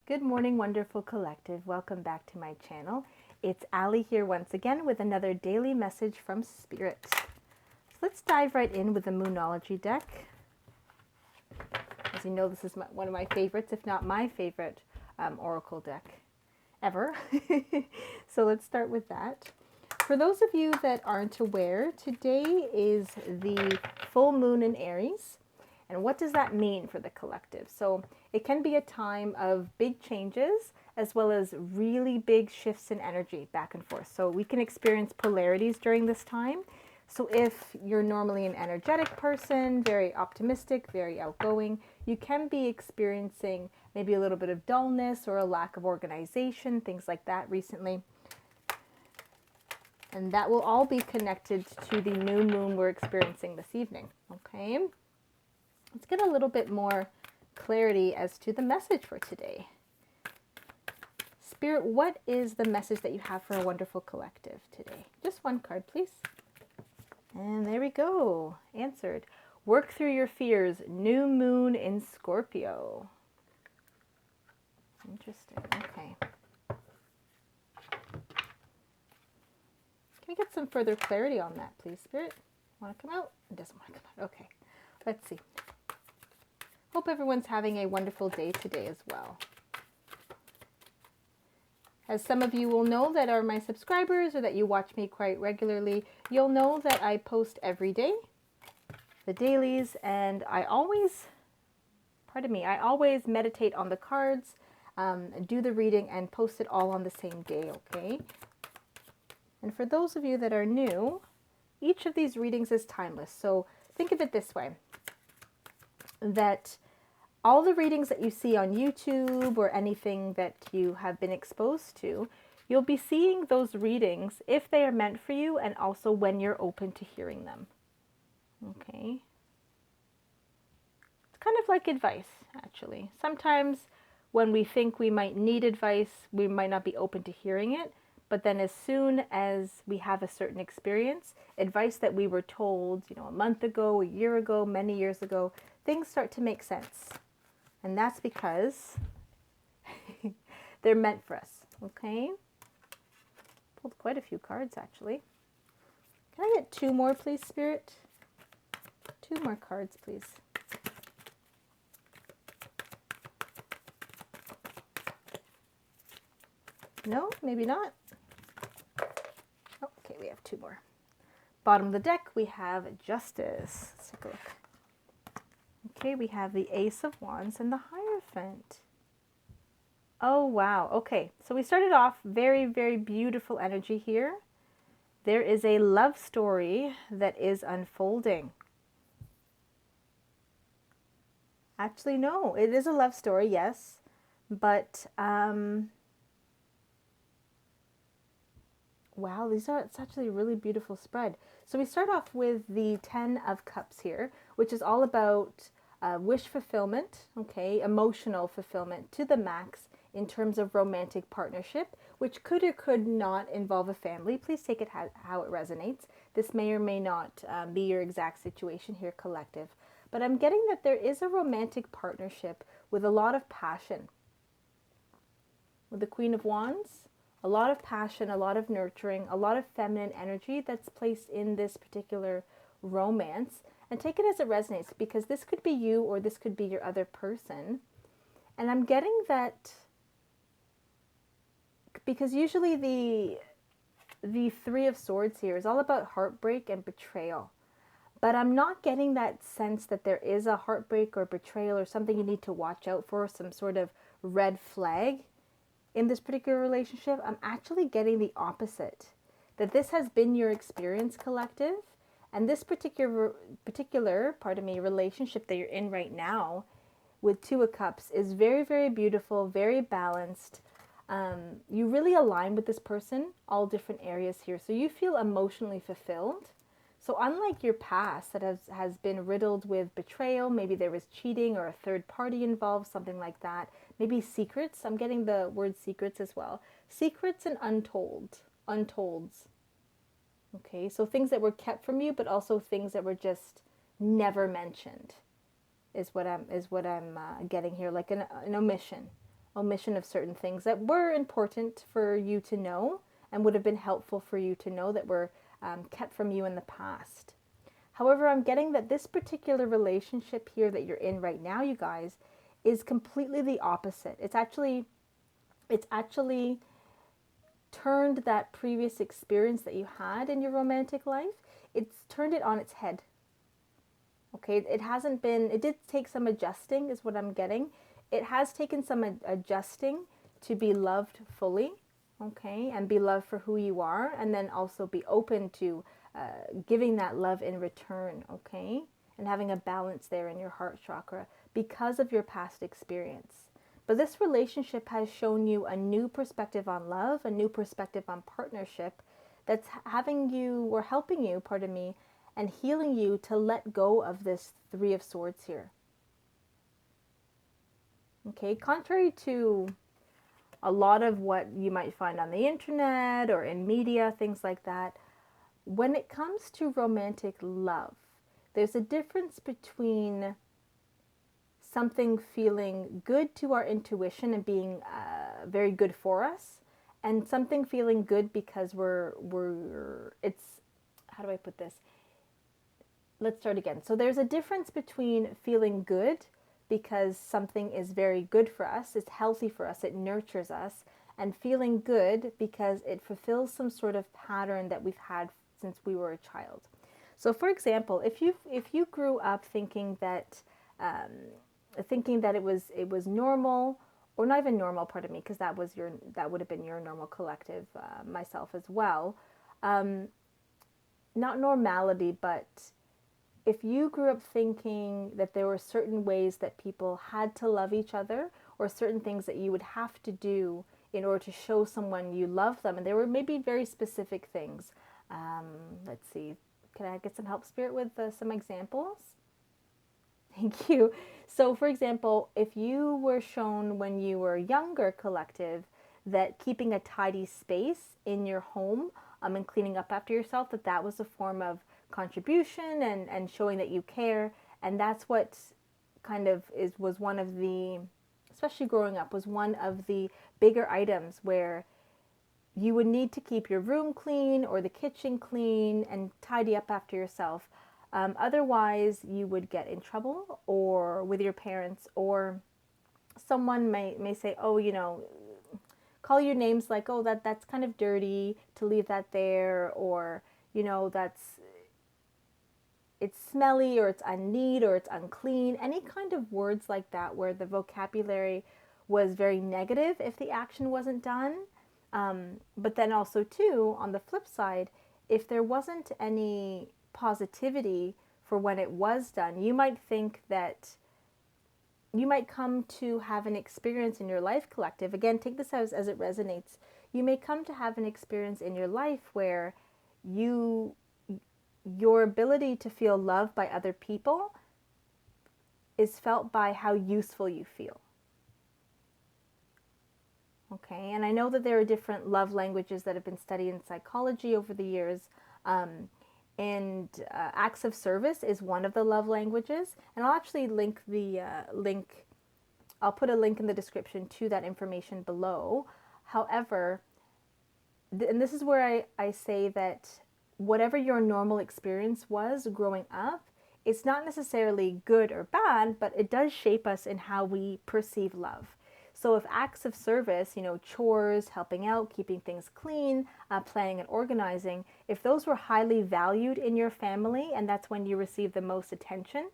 Good morning, wonderful collective. Welcome back to my channel. It's Ali here once again with another daily message from Spirit. So let's dive right in with the Moonology deck. As you know, this is one of my favorites, if not my favorite oracle deck ever. So let's start with that. For those of you that aren't aware, today is the full moon in Aries. And what does that mean for the collective? So it can be a time of big changes as well as really big shifts in energy back and forth. So we can experience polarities during this time. So if you're normally an energetic person, very optimistic, very outgoing, you can be experiencing maybe a little bit of dullness or a lack of organization, things like that recently. And that will all be connected to the new moon we're experiencing this evening, okay? Let's get a little bit more clarity as to the message for today. Spirit, what is the message that you have for a wonderful collective today? Just one card, please. And there we go. Answered. Work through your fears. New moon in Scorpio. Interesting. Okay. Can we get some further clarity on that, please, Spirit? Want to come out? It doesn't want to come out. Okay. Let's see. Hope everyone's having a wonderful day today as well. As some of you will know that are my subscribers or that you watch me quite regularly, you'll know that I post every day, the dailies, and I always meditate on the cards, do the reading, and post it all on the same day, okay? And for those of you that are new, each of these readings is timeless. So think of it this way, that all the readings that you see on YouTube or anything that you have been exposed to, you'll be seeing those readings if they are meant for you and also when you're open to hearing them. Okay? It's kind of like advice, actually. Sometimes when we think we might need advice, we might not be open to hearing it. But then as soon as we have a certain experience, advice that we were told, a month ago, a year ago, many years ago, things start to make sense. And that's because they're meant for us, okay? Pulled quite a few cards, actually. Can I get two more, please, Spirit? Two more cards, please. No, maybe not. Okay, we have two more. Bottom of the deck, we have Justice. Let's take a look. Okay, we have the Ace of Wands and the Hierophant. Oh, wow. Okay, so we started off very, very beautiful energy here. There is a love story that is unfolding. Actually, no, it is a love story, yes. But, wow, it's actually a really beautiful spread. So we start off with the 10 of Cups here, which is all about wish fulfillment, okay, emotional fulfillment to the max in terms of romantic partnership, which could or could not involve a family. Please take it how it resonates. This may or may not be your exact situation here, collective. But I'm getting that there is a romantic partnership with a lot of passion. With the Queen of Wands, a lot of passion, a lot of nurturing, a lot of feminine energy that's placed in this particular romance. And take it as it resonates, because this could be you or this could be your other person. And I'm getting that, because usually the Three of Swords here is all about heartbreak and betrayal. But I'm not getting that sense that there is a heartbreak or betrayal or something you need to watch out for, some sort of red flag in this particular relationship. I'm actually getting the opposite, that this has been your experience, collective, and this particular relationship that you're in right now with Two of Cups is very, very beautiful, very balanced. You really align with this person, all different areas here. So you feel emotionally fulfilled. So unlike your past that has been riddled with betrayal, maybe there was cheating or a third party involved, something like that. Maybe secrets. I'm getting the word secrets as well. Secrets and untolds. Okay, so things that were kept from you, but also things that were just never mentioned is what I'm getting here, like an omission. omission of certain things that were important for you to know and would have been helpful for you to know that were kept from you in the past. However, I'm getting that this particular relationship here that you're in right now, you guys, is completely the opposite. It's actually turned that previous experience that you had in your romantic life, it's turned it on its head. Okay, it hasn't been, it did take some adjusting, is what I'm getting. It has taken some adjusting to be loved fully, okay, and be loved for who you are, and then also be open to giving that love in return, okay, and having a balance there in your heart chakra because of your past experience. But this relationship has shown you a new perspective on love, a new perspective on partnership that's having you, or helping you, pardon me, and healing you to let go of this Three of Swords here. Okay, contrary to a lot of what you might find on the internet or in media, things like that, when it comes to romantic love, there's a difference between something feeling good to our intuition and being very good for us, and something feeling good because it's, how do I put this? Let's start again. So there's a difference between feeling good because something is very good for us, it's healthy for us, it nurtures us, and feeling good because it fulfills some sort of pattern that we've had since we were a child. So for example, if you grew up thinking that it was normal, or not even normal, pardon me, because that would have been your normal collective, myself as well. Not normality, but if you grew up thinking that there were certain ways that people had to love each other, or certain things that you would have to do in order to show someone you love them, and there were maybe very specific things. Let's see, can I get some help, Spirit, with some examples? Thank you. So for example, if you were shown when you were younger, collective, that keeping a tidy space in your home and cleaning up after yourself, that was a form of contribution and showing that you care, and that's what kind of was one of the, especially growing up, was one of the bigger items where you would need to keep your room clean or the kitchen clean and tidy up after yourself. Otherwise, you would get in trouble or with your parents, or someone may say, oh, you know, call you names like, oh, that's kind of dirty to leave that there, or, you know, it's smelly, or it's unneat, or it's unclean. Any kind of words like that where the vocabulary was very negative if the action wasn't done. But then also too, on the flip side, if there wasn't any positivity for when it was done, you might think that you might come to have an experience in your life, collective. Again, take this as it resonates. You may come to have an experience in your life where your ability to feel loved by other people is felt by how useful you feel. Okay, and I know that there are different love languages that have been studied in psychology over the years, and acts of service is one of the love languages, and I'll actually I'll put a link in the description to that information below. However, and this is where I say that whatever your normal experience was growing up, it's not necessarily good or bad, but it does shape us in how we perceive love. So if acts of service, you know, chores, helping out, keeping things clean, planning and organizing, if those were highly valued in your family, and that's when you receive the most attention,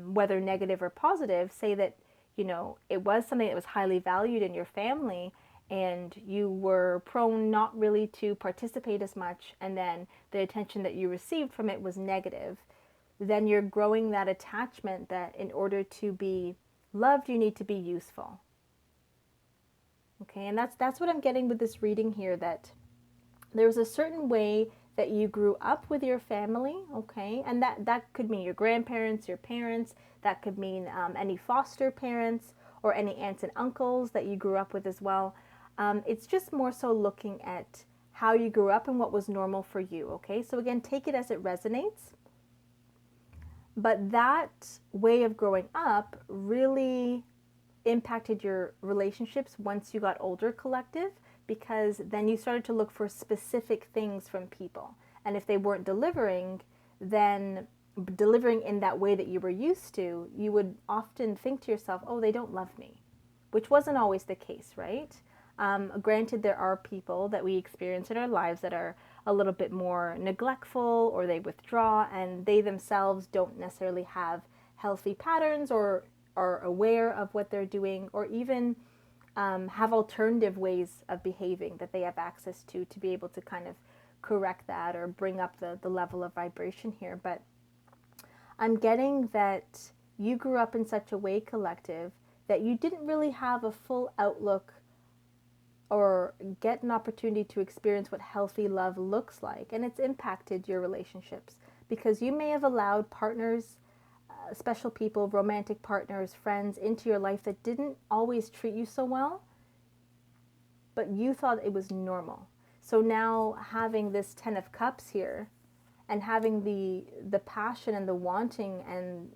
whether negative or positive, say that, you know, it was something that was highly valued in your family, and you were prone not really to participate as much, and then the attention that you received from it was negative, then you're growing that attachment that in order to be loved, you need to be useful. Okay, and that's what I'm getting with this reading here, that there's a certain way that you grew up with your family, okay, and that could mean your grandparents, your parents, that could mean any foster parents or any aunts and uncles that you grew up with as well. It's just more so looking at how you grew up and what was normal for you, okay? So again, take it as it resonates. But that way of growing up really impacted your relationships once you got older, collective, because then you started to look for specific things from people. And if they weren't delivering, then delivering in that way that you were used to, you would often think to yourself, oh, they don't love me, which wasn't always the case, right? Granted, there are people that we experience in our lives that are a little bit more neglectful, or they withdraw, and they themselves don't necessarily have healthy patterns, or are aware of what they're doing, or even have alternative ways of behaving that they have access to be able to kind of correct that or bring up the level of vibration here. But I'm getting that you grew up in such a way, collective, that you didn't really have a full outlook or get an opportunity to experience what healthy love looks like. And it's impacted your relationships because you may have allowed partners, special people, romantic partners, friends into your life that didn't always treat you so well, but you thought it was normal. So now having this 10 of Cups here and having the passion and the wanting, and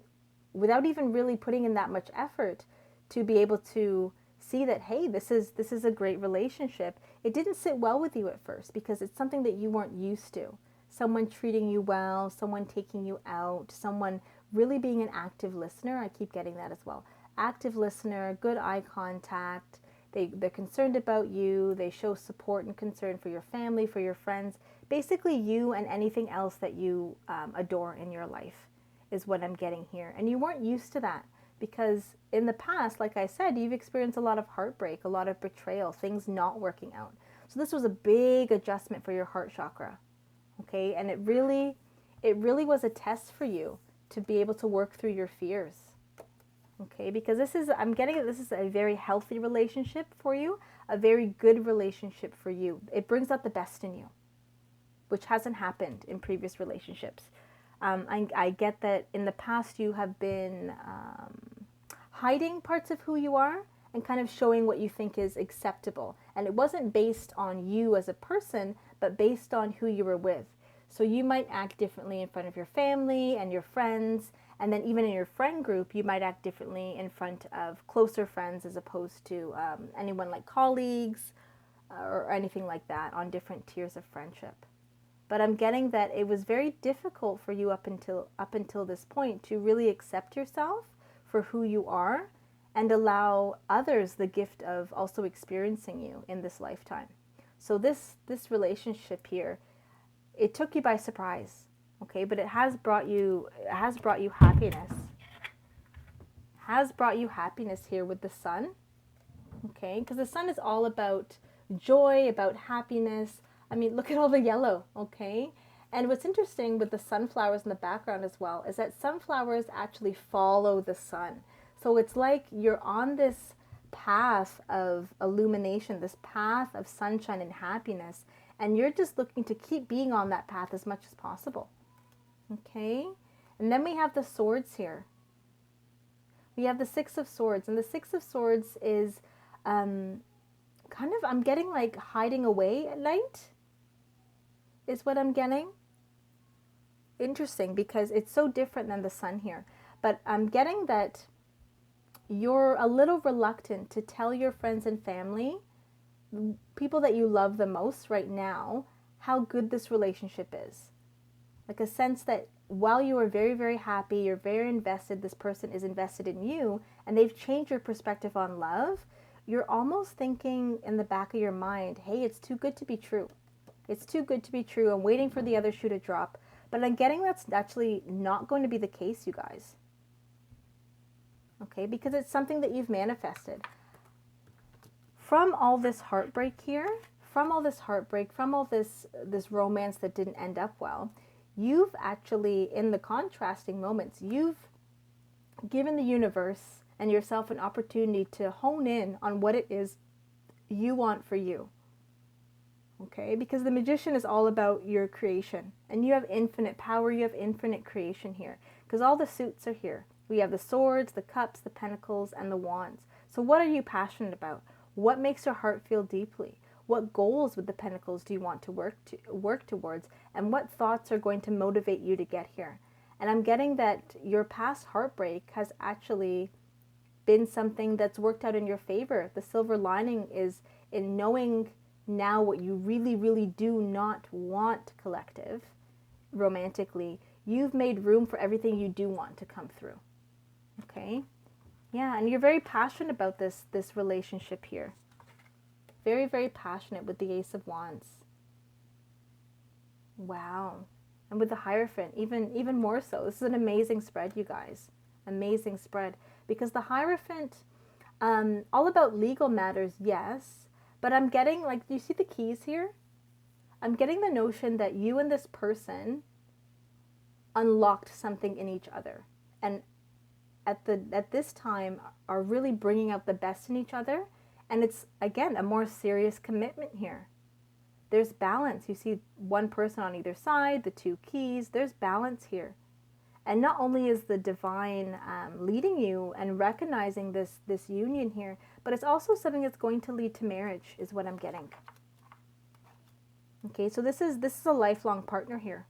without even really putting in that much effort to be able to see that, hey, this is a great relationship. It didn't sit well with you at first because it's something that you weren't used to. Someone treating you well, someone taking you out, someone really being an active listener. I keep getting that as well. Active listener, good eye contact. They're concerned about you. They show support and concern for your family, for your friends. Basically you and anything else that you adore in your life is what I'm getting here. And you weren't used to that because in the past, like I said, you've experienced a lot of heartbreak, a lot of betrayal, things not working out. So this was a big adjustment for your heart chakra. Okay, and it really was a test for you to be able to work through your fears. Okay, because I'm getting that this is a very healthy relationship for you, a very good relationship for you. It brings out the best in you, which hasn't happened in previous relationships. I get that in the past you have been hiding parts of who you are and kind of showing what you think is acceptable. And it wasn't based on you as a person, but based on who you were with. So you might act differently in front of your family and your friends, and then even in your friend group, you might act differently in front of closer friends as opposed to anyone like colleagues or anything like that on different tiers of friendship. But I'm getting that it was very difficult for you up until this point to really accept yourself for who you are and allow others the gift of also experiencing you in this lifetime. So this relationship here, it took you by surprise, okay? But it has brought you happiness. Has brought you happiness here with the sun, okay? Because the sun is all about joy, about happiness. I mean, look at all the yellow, okay? And what's interesting with the sunflowers in the background as well is that sunflowers actually follow the sun. So it's like you're on this path of illumination, this path of sunshine and happiness, and you're just looking to keep being on that path as much as possible. Okay? And then we have the swords here. We have the Six of Swords, and the Six of Swords is kind of, I'm getting like hiding away at night is what I'm getting. Interesting, because it's so different than the sun here. But I'm getting that you're a little reluctant to tell your friends and family, people that you love the most right now, how good this relationship is. Like a sense that while you are very, very happy, you're very invested, this person is invested in you, and they've changed your perspective on love, you're almost thinking in the back of your mind, hey, it's too good to be true. It's too good to be true. I'm waiting for the other shoe to drop. But I'm getting that's actually not going to be the case, you guys. Okay, because it's something that you've manifested. From all this heartbreak here, from all this romance that didn't end up well, you've actually, in the contrasting moments, you've given the universe and yourself an opportunity to hone in on what it is you want for you. Okay, because the Magician is all about your creation, and you have infinite power, you have infinite creation here, because all the suits are here. We have the swords, the cups, the pentacles, and the wands. So what are you passionate about? What makes your heart feel deeply? What goals with the pentacles do you want to work towards? And what thoughts are going to motivate you to get here? And I'm getting that your past heartbreak has actually been something that's worked out in your favor. The silver lining is in knowing now what you really, really do not want, collective, romantically. You've made room for everything you do want to come through. Okay? Yeah, and you're very passionate about this relationship here. Very, very passionate with the Ace of Wands. Wow. And with the Hierophant, even more so. This is an amazing spread, you guys. Amazing spread. Because the Hierophant, all about legal matters, yes. But I'm getting, like, do you see the keys here? I'm getting the notion that you and this person unlocked something in each other. And at this time are really bringing out the best in each other. And it's, again, a more serious commitment here. There's balance. You see one person on either side, the two keys. There's balance here. And not only is the divine leading you and recognizing this union here, but it's also something that's going to lead to marriage, is what I'm getting. Okay, so this is a lifelong partner here.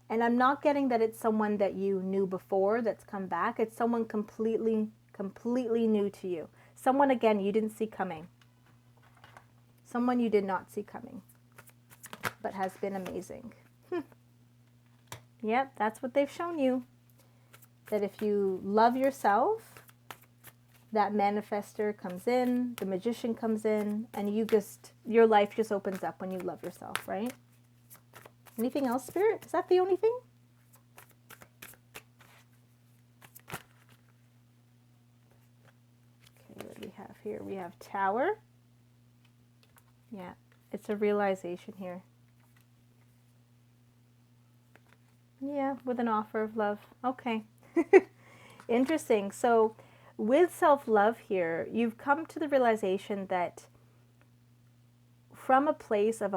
And I'm not getting that it's someone that you knew before that's come back. It's someone completely new to you. Someone, again, you didn't see coming. Someone you did not see coming, but has been amazing. Yep, that's what they've shown you. That if you love yourself, that manifester comes in, the magician comes in, and your life just opens up when you love yourself, right? Anything else, Spirit? Is that the only thing? Okay, what do we have here? We have Tower. Yeah, it's a realization here. Yeah, with an offer of love. Okay. Interesting. So with self-love here, you've come to the realization that from a place of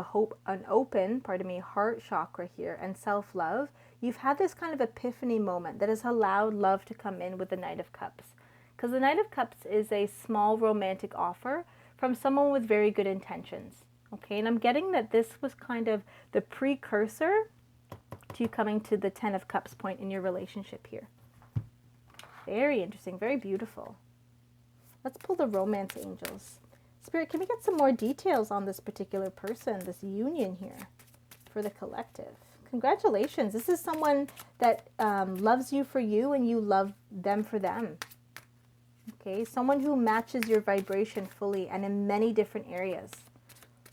an open heart chakra here and self-love, you've had this kind of epiphany moment that has allowed love to come in with the Knight of Cups. Because the Knight of Cups is a small romantic offer from someone with very good intentions. Okay, and I'm getting that this was kind of the precursor to you coming to the Ten of Cups point in your relationship here. Very interesting, very beautiful. Let's pull the Romance Angels. Spirit, can we get some more details on this particular person, this union here for the collective? Congratulations. This is someone that loves you for you and you love them for them. Okay, someone who matches your vibration fully and in many different areas.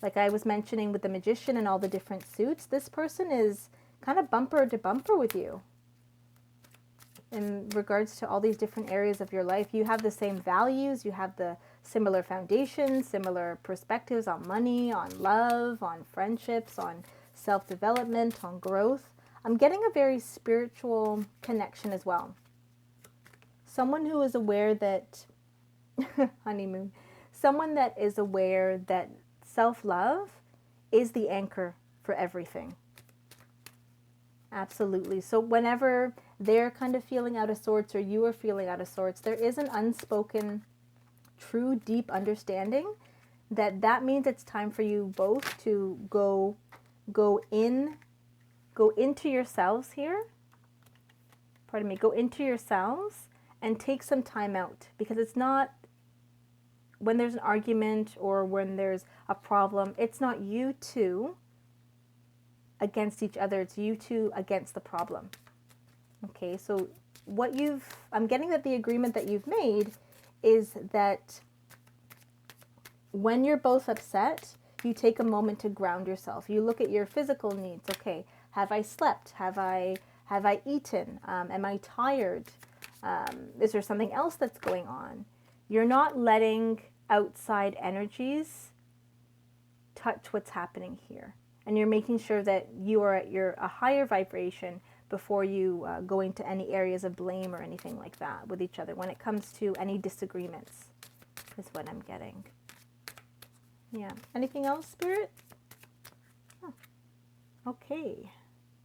Like I was mentioning with the Magician and all the different suits, this person is kind of bumper to bumper with you. In regards to all these different areas of your life, you have the same values, you have the similar foundations, similar perspectives on money, on love, on friendships, on self-development, on growth. I'm getting a very spiritual connection as well. Someone who is aware that, honeymoon, someone that is aware that self-love is the anchor for everything. Absolutely. So whenever they're kind of feeling out of sorts or you are feeling out of sorts, there is an unspoken, true, deep understanding that means it's time for you both to go into yourselves here. Pardon me, go into yourselves and take some time out, because it's not, when there's an argument or when there's a problem, it's not you two against each other, it's you two against the problem. Okay, so I'm getting that the agreement that you've made is that when you're both upset, you take a moment to ground yourself. You look at your physical needs. Okay, have I slept? Have I eaten? Am I tired? Is there something else that's going on? You're not letting outside energies touch what's happening here. And you're making sure that you are at a higher vibration before you go into any areas of blame or anything like that with each other when it comes to any disagreements, is what I'm getting. Yeah. Anything else, Spirit? Oh. Okay.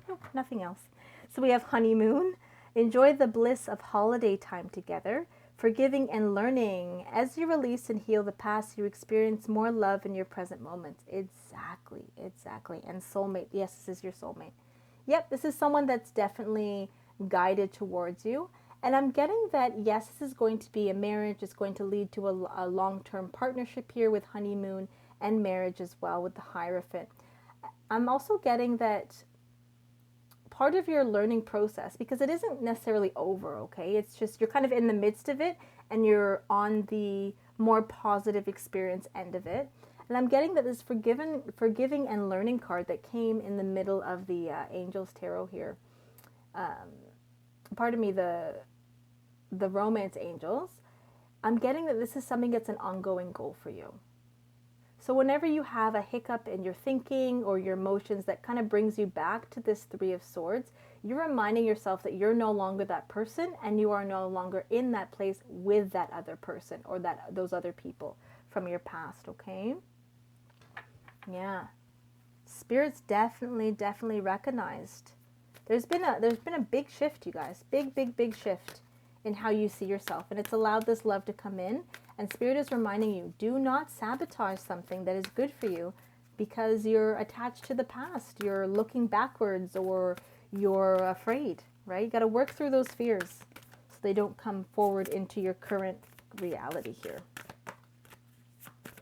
Nope, nothing else. So we have honeymoon. Enjoy the bliss of holiday time together. Forgiving and learning. As you release and heal the past, you experience more love in your present moments. Exactly, exactly. And soulmate. Yes, this is your soulmate. Yep, this is someone that's definitely guided towards you. And I'm getting that, yes, this is going to be a marriage. It's going to lead to a long-term partnership here with honeymoon and marriage as well with the Hierophant. I'm also getting that part of your learning process, because it isn't necessarily over, okay? It's just you're kind of in the midst of it and you're on the more positive experience end of it. And I'm getting that this forgiving and learning card that came in the middle of the Angels Tarot here. Pardon me, the romance angels. I'm getting that this is something that's an ongoing goal for you. So whenever you have a hiccup in your thinking or your emotions that kind of brings you back to this Three of Swords, you're reminding yourself that you're no longer that person and you are no longer in that place with that other person or those other people from your past, okay? Yeah. Spirit's definitely recognized. There's been a big shift, you guys. Big shift in how you see yourself, and it's allowed this love to come in. And Spirit is reminding you, do not sabotage something that is good for you because you're attached to the past. You're looking backwards or you're afraid, right? You got to work through those fears so they don't come forward into your current reality here.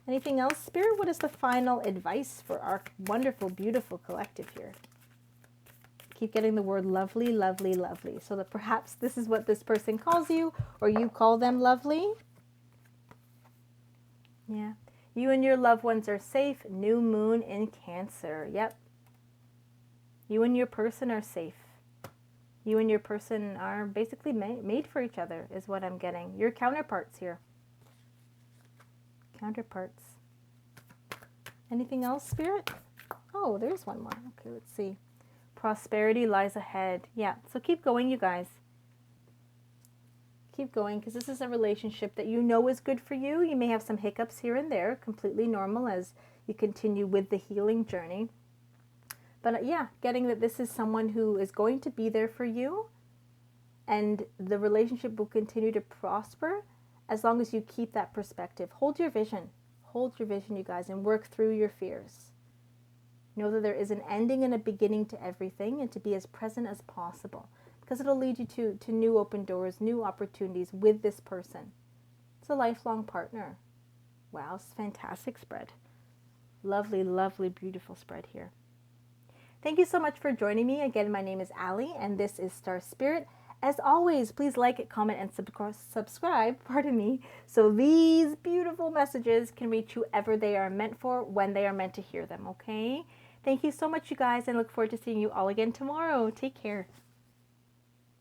Anything else, Spirit? What is the final advice for our wonderful, beautiful collective here? Keep getting the word lovely, lovely, lovely. So that perhaps this is what this person calls you or you call them lovely. Yeah. You and your loved ones are safe. New moon in Cancer. Yep. You and your person are safe. You and your person are basically made for each other is what I'm getting. Your counterparts here. Counterparts. Anything else, Spirit? Oh, there's one more. Okay, let's see. Prosperity lies ahead. Yeah, so keep going, you guys. Keep going, because this is a relationship that you know is good for you. You may have some hiccups here and there, completely normal as you continue with the healing journey. But yeah, getting that this is someone who is going to be there for you, and the relationship will continue to prosper as long as you keep that perspective. Hold your vision. Hold your vision, you guys, and work through your fears. Know that there is an ending and a beginning to everything, and to be as present as possible, because it'll lead you to new open doors, new opportunities with this person. It's a lifelong partner. Wow, it's a fantastic spread. Lovely, lovely, beautiful spread here. Thank you so much for joining me. Again, my name is Allie, and this is Star.Spirit. As always, please like, comment, and subscribe, pardon me, so these beautiful messages can reach whoever they are meant for when they are meant to hear them, okay? Thank you so much, you guys, and look forward to seeing you all again tomorrow. Take care.